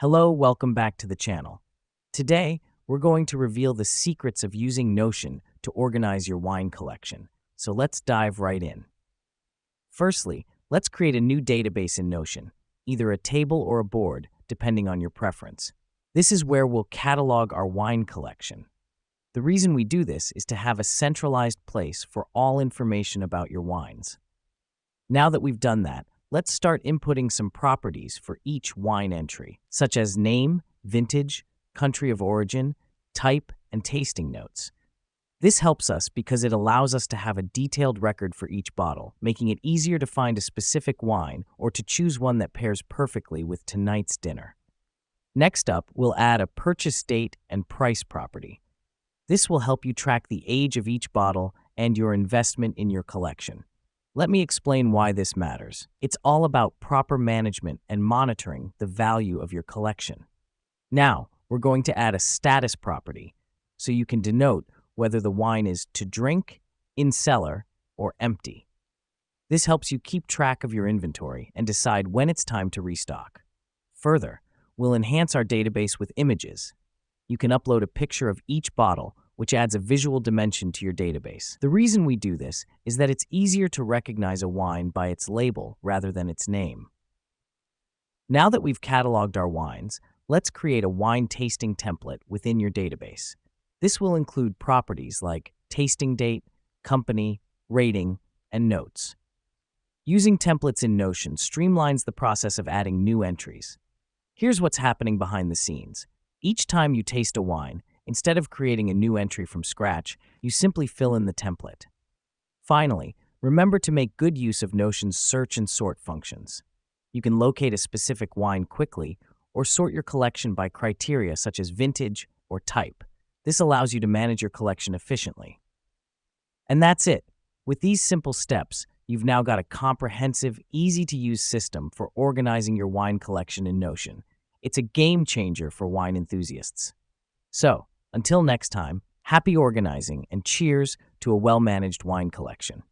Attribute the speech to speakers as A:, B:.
A: Hello, welcome back to the channel. Today, we're going to reveal the secrets of using Notion to organize your wine collection. So let's dive right in. Firstly, let's create a new database in Notion, either a table or a board, depending on your preference. This is where we'll catalog our wine collection. The reason we do this is to have a centralized place for all information about your wines. Now that we've done that, let's start inputting some properties for each wine entry, such as name, vintage, country of origin, type, and tasting notes. This helps us because it allows us to have a detailed record for each bottle, making it easier to find a specific wine or to choose one that pairs perfectly with tonight's dinner. Next up, we'll add a purchase date and price property. This will help you track the age of each bottle and your investment in your collection. Let me explain why this matters. It's all about proper management and monitoring the value of your collection. Now, we're going to add a status property, so you can denote whether the wine is to drink, in cellar, or empty. This helps you keep track of your inventory and decide when it's time to restock. Further, we'll enhance our database with images. You can upload a picture of each bottle, which adds a visual dimension to your database. The reason we do this is that it's easier to recognize a wine by its label rather than its name. Now that we've cataloged our wines, let's create a wine tasting template within your database. This will include properties like tasting date, company, rating, and notes. Using templates in Notion streamlines the process of adding new entries. Here's what's happening behind the scenes. Each time you taste a wine, instead of creating a new entry from scratch, you simply fill in the template. Finally, remember to make good use of Notion's search and sort functions. You can locate a specific wine quickly or sort your collection by criteria such as vintage or type. This allows you to manage your collection efficiently. And that's it. With these simple steps, you've now got a comprehensive, easy-to-use system for organizing your wine collection in Notion. It's a game changer for wine enthusiasts. So, until next time, happy organizing and cheers to a well-managed wine collection.